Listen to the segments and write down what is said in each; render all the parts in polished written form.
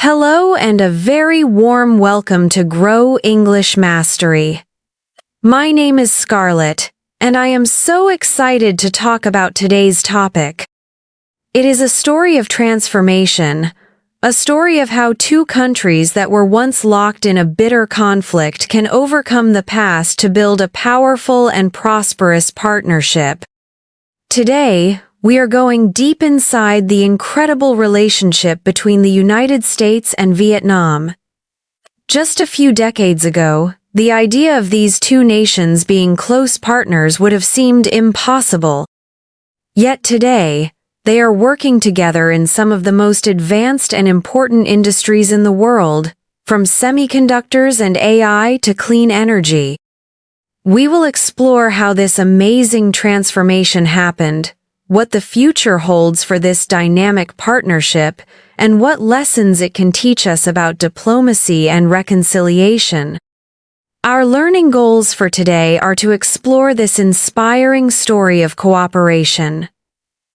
Hello and a very warm welcome to Grow English Mastery. My name is Scarlett, and I am so excited to talk about today's topic. It is a story of transformation, a story of how two countries that were once locked in a bitter conflict can overcome the past to build a powerful and prosperous partnership. Today, we are going deep inside the incredible relationship between the United States and Vietnam. Just a few decades ago, the idea of these two nations being close partners would have seemed impossible. Yet today, they are working together in some of the most advanced and important industries in the world, from semiconductors and AI to clean energy. We will explore how this amazing transformation happened, what the future holds for this dynamic partnership, and what lessons it can teach us about diplomacy and reconciliation. Our learning goals for today are to explore this inspiring story of cooperation.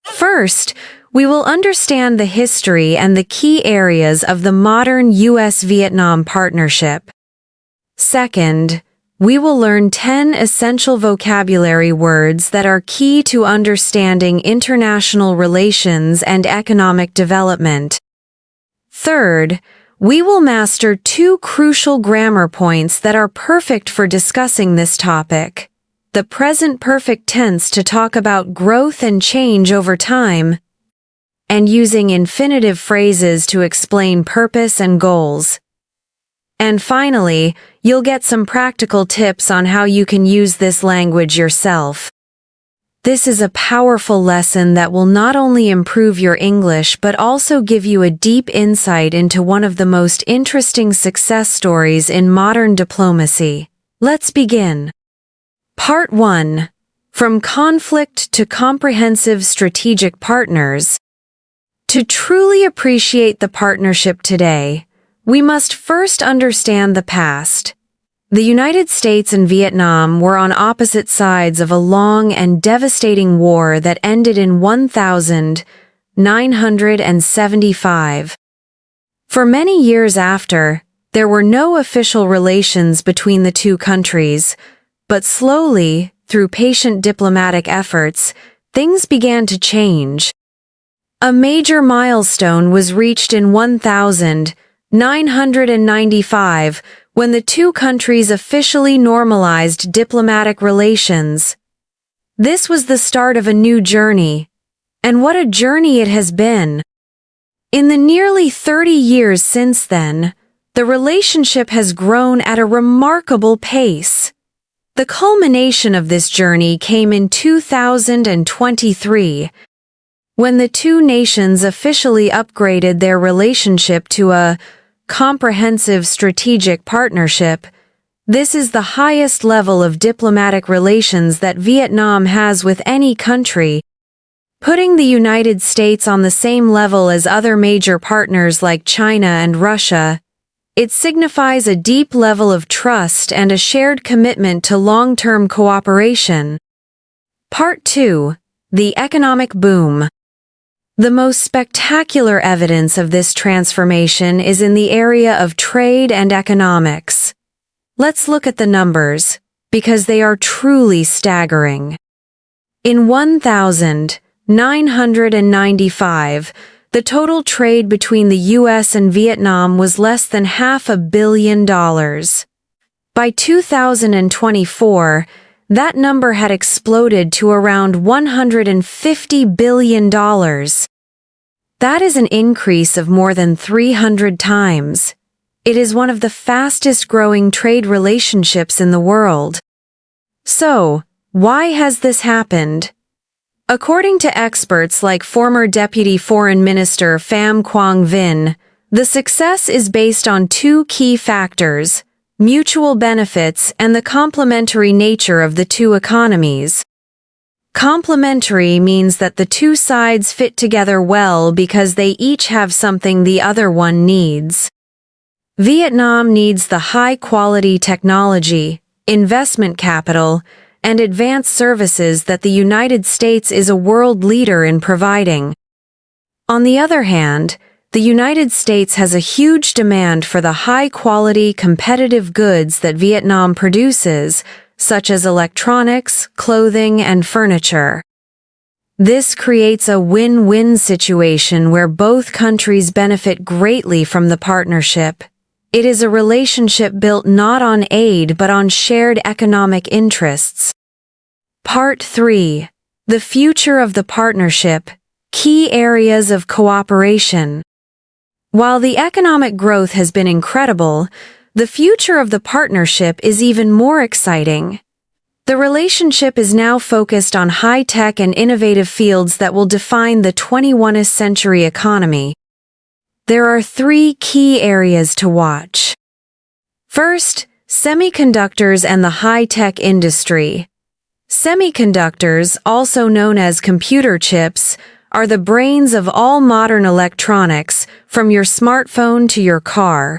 First, we will understand the history and the key areas of the modern U.S.-Vietnam partnership. Second, we will learn 10 essential vocabulary words that are key to understanding international relations and economic development. Third, we will master 2 crucial grammar points that are perfect for discussing this topic: the present perfect tense to talk about growth and change over time, and using infinitive phrases to explain purpose and goals. And finally, you'll get some practical tips on how you can use this language yourself. This is a powerful lesson that will not only improve your English but also give you a deep insight into one of the most interesting success stories in modern diplomacy. Let's begin. Part 1. From Conflict to Comprehensive Strategic Partners. To truly appreciate the partnership today, we must first understand the past. The United States and Vietnam were on opposite sides of a long and devastating war that ended in 1975. For many years after, there were no official relations between the two countries, but slowly, through patient diplomatic efforts, things began to change. A major milestone was reached in 1995 when the two countries officially normalized diplomatic relations. This was the start of a new journey. And what a journey it has been! In the nearly 30 years since then, the relationship has grown at a remarkable pace. The culmination of this journey came in 2023, when the two nations officially upgraded their relationship to a comprehensive strategic partnership. This is the highest level of diplomatic relations that Vietnam has with any country, putting the United States on the same level as other major partners like China and Russia. It signifies a deep level of trust and a shared commitment to long-term cooperation. Part 2. The Economic Boom. The most spectacular evidence of this transformation is in the area of trade and economics. Let's look at the numbers, because they are truly staggering. In 1995, the total trade between the U.S. and Vietnam was less than $500 million. By 2024, that number had exploded to around $150 billion. That is an increase of more than 300 times. It is one of the fastest-growing trade relationships in the world. So, why has this happened? According to experts like former Deputy Foreign Minister Pham Quang Vinh, the success is based on 2 key factors: mutual benefits and the complementary nature of the two economies. Complementary means that the two sides fit together well because they each have something the other one needs. Vietnam needs the high-quality technology, investment capital, and advanced services that the United States is a world leader in providing. On the other hand, The United States has a huge demand for the high-quality, competitive goods that Vietnam produces, such as electronics, clothing, and furniture. This creates a win-win situation where both countries benefit greatly from the partnership. It is a relationship built not on aid but on shared economic interests. Part 3. The future of the partnership. Key areas of cooperation. While the economic growth has been incredible, the future of the partnership is even more exciting. The relationship is now focused on high-tech and innovative fields that will define the 21st century economy. There are 3 key areas to watch. First, semiconductors and the high-tech industry. Semiconductors, also known as computer chips, are the brains of all modern electronics, from your smartphone to your car.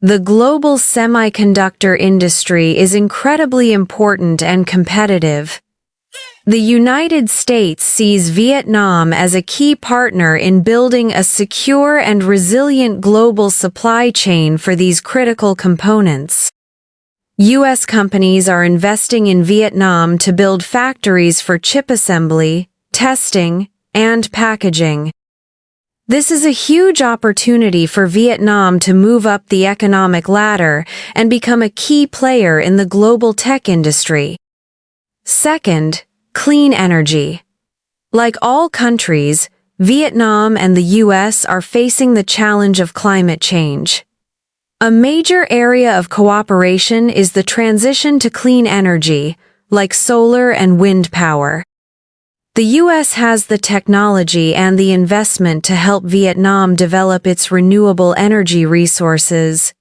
The global semiconductor industry is incredibly important and competitive. The United States sees Vietnam as a key partner in building a secure and resilient global supply chain for these critical components. U.S. companies are investing in Vietnam to build factories for chip assembly, testing, and packaging. This is a huge opportunity for Vietnam to move up the economic ladder and become a key player in the global tech industry. Second, clean energy. Like all countries, Vietnam and the U.S. are facing the challenge of climate change. A major area of cooperation is the transition to clean energy, like solar and wind power. The U.S. has the technology and the investment to help Vietnam develop its renewable energy resources,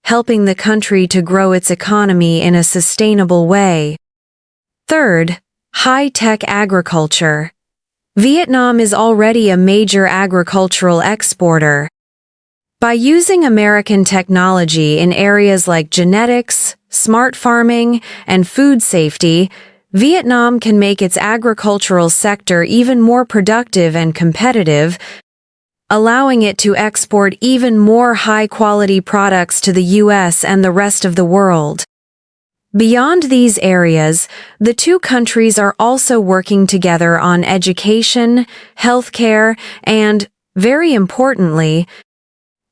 helping the country to grow its economy in a sustainable way. Third, high-tech agriculture. Vietnam is already a major agricultural exporter. By using American technology in areas like genetics, smart farming, and food safety, Vietnam can make its agricultural sector even more productive and competitive, allowing it to export even more high-quality products to the U.S. and the rest of the world. Beyond these areas, the two countries are also working together on education, healthcare, and, very importantly,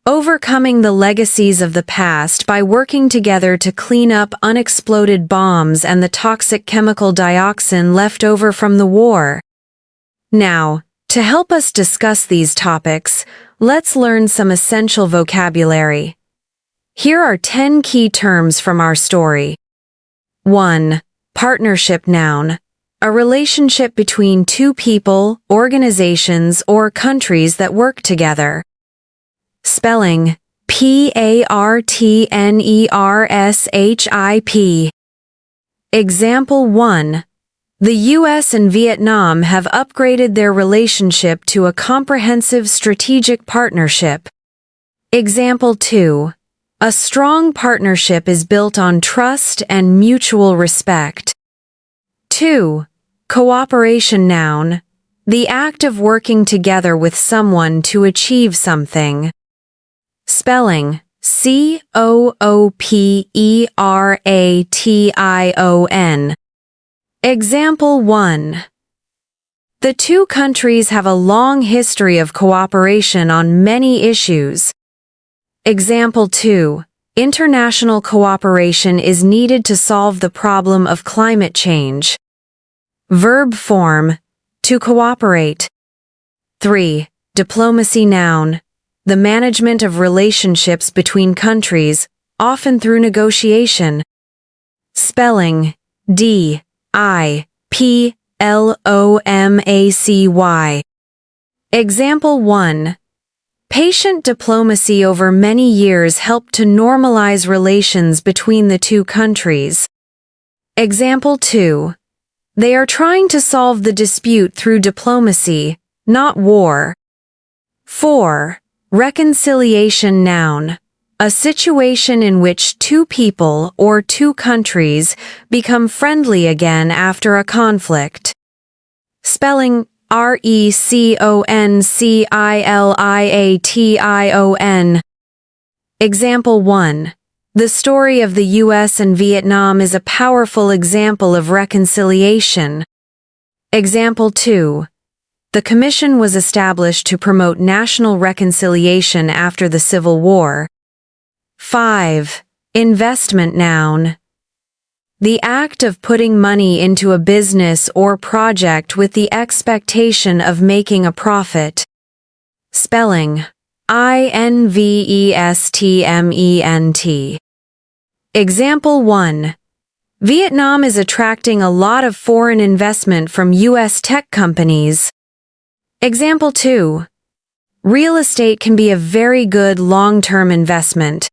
overcoming the legacies of the past by working together to clean up unexploded bombs and the toxic chemical dioxin left over from the war. Now, to help us discuss these topics, let's learn some essential vocabulary. Here are 10 key terms from our story. 1. Partnership noun. A relationship between two people, organizations, or countries that work together. Spelling: Partnership. Example 1. The U.S. and Vietnam have upgraded their relationship to a comprehensive strategic partnership. Example 2. A strong partnership is built on trust and mutual respect. 2. Cooperation noun. The act of working together with someone to achieve something. Spelling: Cooperation. Example 1. The two countries have a long history of cooperation on many issues. Example 2. International cooperation is needed to solve the problem of climate change. Verb form: to cooperate. 3. Diplomacy noun. The management of relationships between countries, often through negotiation. Spelling: Diplomacy. Example 1. Patient diplomacy over many years helped to normalize relations between the two countries. Example 2. They are trying to solve the dispute through diplomacy, not war. 4. Reconciliation noun. A situation in which two people or two countries become friendly again after a conflict. Spelling: reconciliation. Example 1. The story of the U.S. and Vietnam is a powerful example of reconciliation. Example 2. The commission was established to promote national reconciliation after the Civil War. 5. Investment noun. The act of putting money into a business or project with the expectation of making a profit. Spelling: investment. Example 1. Vietnam is attracting a lot of foreign investment from U.S. tech companies. Example 2. Real estate can be a very good long-term investment.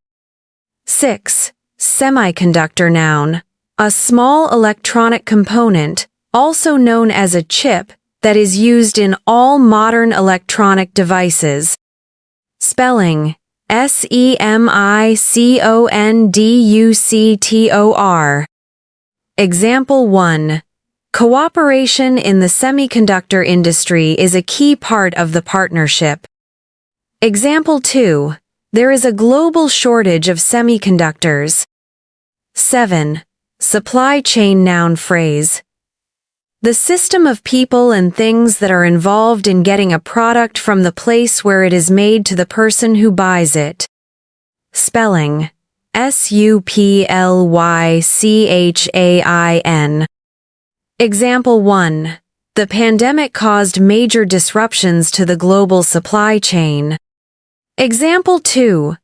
6. Semiconductor noun. A small electronic component, also known as a chip, that is used in all modern electronic devices. Spelling: semiconductor. Example 1. Cooperation in the semiconductor industry is a key part of the partnership. Example 2. There is a global shortage of semiconductors. 7. Supply chain noun phrase. The system of people and things that are involved in getting a product from the place where it is made to the person who buys it. Spelling: supplychain. Example 1. The pandemic caused major disruptions to the global supply chain. Example 2.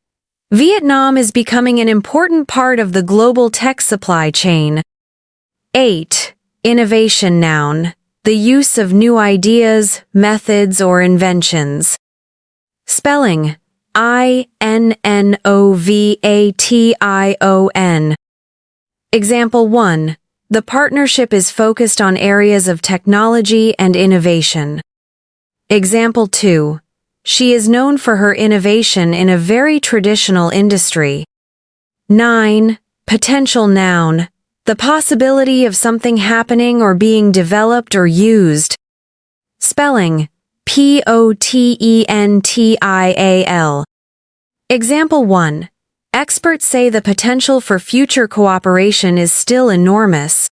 Vietnam is becoming an important part of the global tech supply chain. 8. Innovation noun. The use of new ideas, methods, or inventions. Spelling: innovation. Example 1. The partnership is focused on areas of technology and innovation. Example 2. She is known for her innovation in a very traditional industry. 9. Potential noun. The possibility of something happening or being developed or used. Spelling: potential. Example 1. Experts say the potential for future cooperation is still enormous.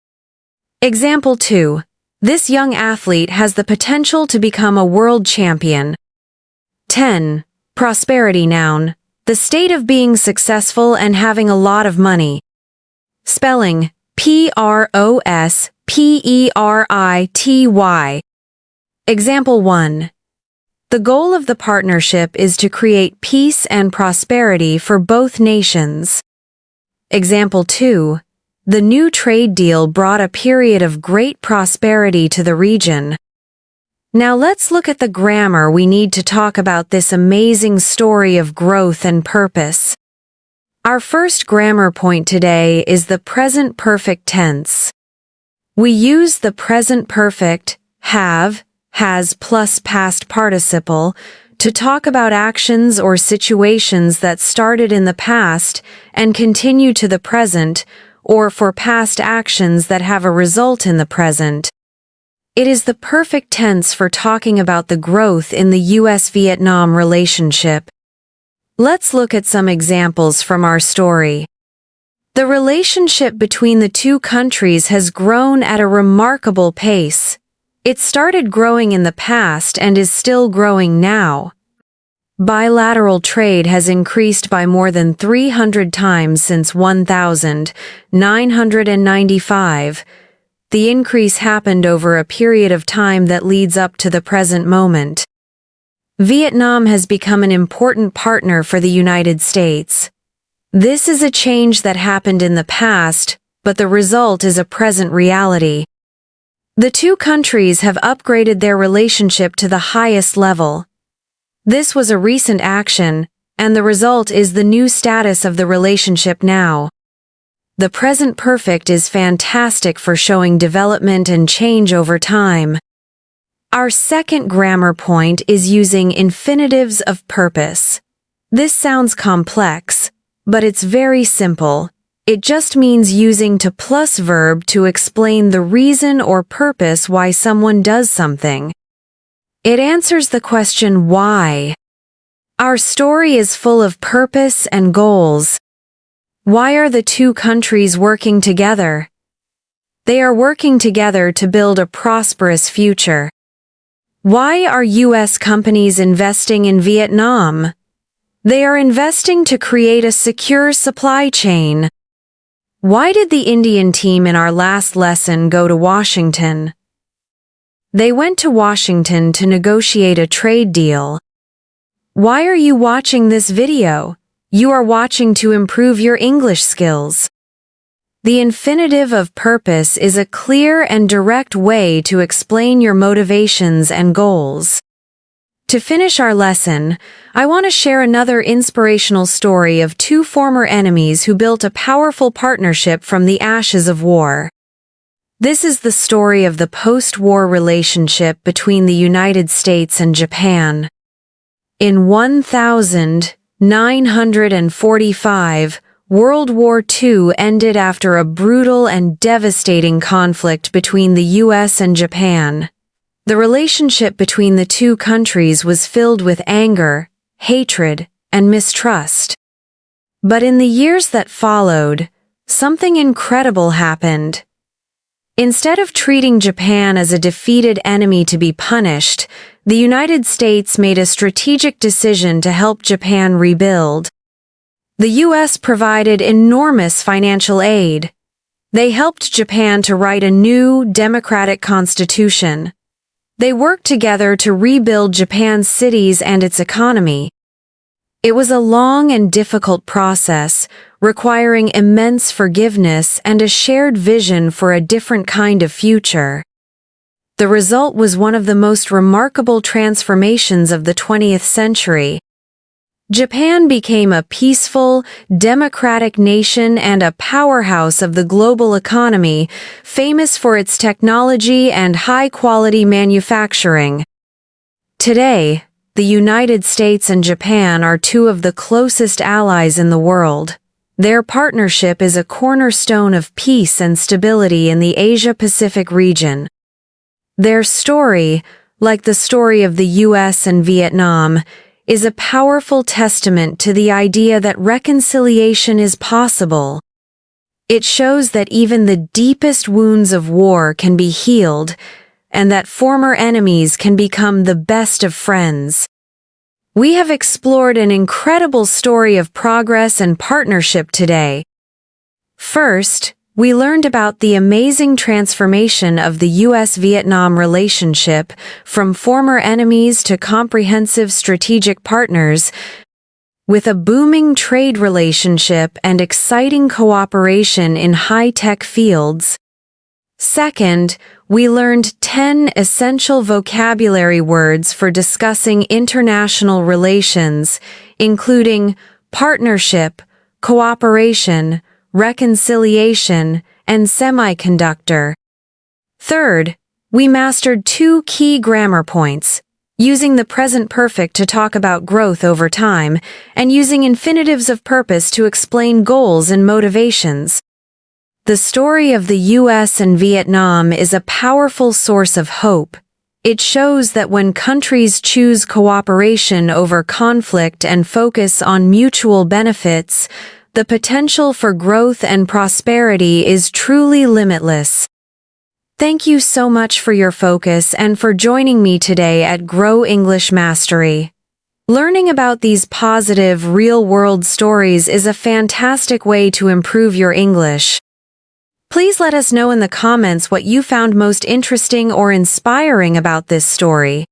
Example 2. This young athlete has the potential to become a world champion. 10. Prosperity noun. The state of being successful and having a lot of money. Spelling: prosperity. Example 1. The goal of the partnership is to create peace and prosperity for both nations. Example 2. The new trade deal brought a period of great prosperity to the region. Now let's look at the grammar we need to talk about this amazing story of growth and purpose. Our first grammar point today is the present perfect tense. We use the present perfect, have, has plus past participle, to talk about actions or situations that started in the past and continue to the present, or for past actions that have a result in the present. It is the perfect tense for talking about the growth in the U.S.-Vietnam relationship. Let's look at some examples from our story. The relationship between the two countries has grown at a remarkable pace. It started growing in the past and is still growing now. Bilateral trade has increased by more than 300 times since 1995. The increase happened over a period of time that leads up to the present moment. Vietnam has become an important partner for the United States. This is a change that happened in the past, but the result is a present reality. The two countries have upgraded their relationship to the highest level. This was a recent action, and the result is the new status of the relationship now. The present perfect is fantastic for showing development and change over time. Our second grammar point is using infinitives of purpose. This sounds complex, but it's very simple. It just means using to plus verb to explain the reason or purpose why someone does something. It answers the question why. Our story is full of purpose and goals. Why are the two countries working together? They are working together to build a prosperous future. Why are U.S. companies investing in Vietnam? They are investing to create a secure supply chain. Why did the Indian team in our last lesson go to Washington? They went to Washington to negotiate a trade deal. Why are you watching this video? You are watching to improve your English skills. The infinitive of purpose is a clear and direct way to explain your motivations and goals. To finish our lesson, I want to share another inspirational story of two former enemies who built a powerful partnership from the ashes of war. This is the story of the post-war relationship between the United States and Japan. In 1945, World War II ended after a brutal and devastating conflict between the U.S. and Japan. The relationship between the two countries was filled with anger, hatred, and mistrust. But in the years that followed, something incredible happened. Instead of treating Japan as a defeated enemy to be punished, the United States made a strategic decision to help Japan rebuild. The U.S. provided enormous financial aid. They helped Japan to write a new, democratic constitution. They worked together to rebuild Japan's cities and its economy. It was a long and difficult process, requiring immense forgiveness and a shared vision for a different kind of future. The result was one of the most remarkable transformations of the 20th century. Japan became a peaceful, democratic nation and a powerhouse of the global economy, famous for its technology and high-quality manufacturing. Today, the United States and Japan are two of the closest allies in the world. Their partnership is a cornerstone of peace and stability in the Asia-Pacific region. Their story, like the story of the U.S. and Vietnam, is a powerful testament to the idea that reconciliation is possible. It shows that even the deepest wounds of war can be healed, and that former enemies can become the best of friends. We have explored an incredible story of progress and partnership today. First, we learned about the amazing transformation of the U.S.-Vietnam relationship from former enemies to comprehensive strategic partners, with a booming trade relationship and exciting cooperation in high-tech fields. Second, we learned 10 essential vocabulary words for discussing international relations, including partnership, cooperation, reconciliation, and semiconductor. Third, we mastered 2 key grammar points, using the present perfect to talk about growth over time, and using infinitives of purpose to explain goals and motivations. The story of the U.S. and Vietnam is a powerful source of hope. It shows that when countries choose cooperation over conflict and focus on mutual benefits, the potential for growth and prosperity is truly limitless. Thank you so much for your focus and for joining me today at Grow English Mastery. Learning about these positive, real-world stories is a fantastic way to improve your English. Please let us know in the comments what you found most interesting or inspiring about this story.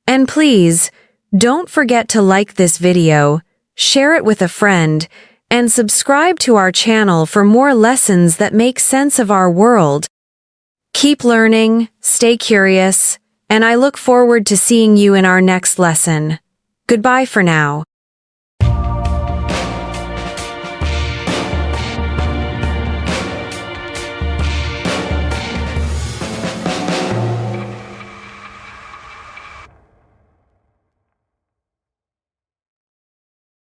And please, don't forget to like this video, share it with a friend, and subscribe to our channel for more lessons that make sense of our world. Keep learning, stay curious, and I look forward to seeing you in our next lesson. Goodbye for now.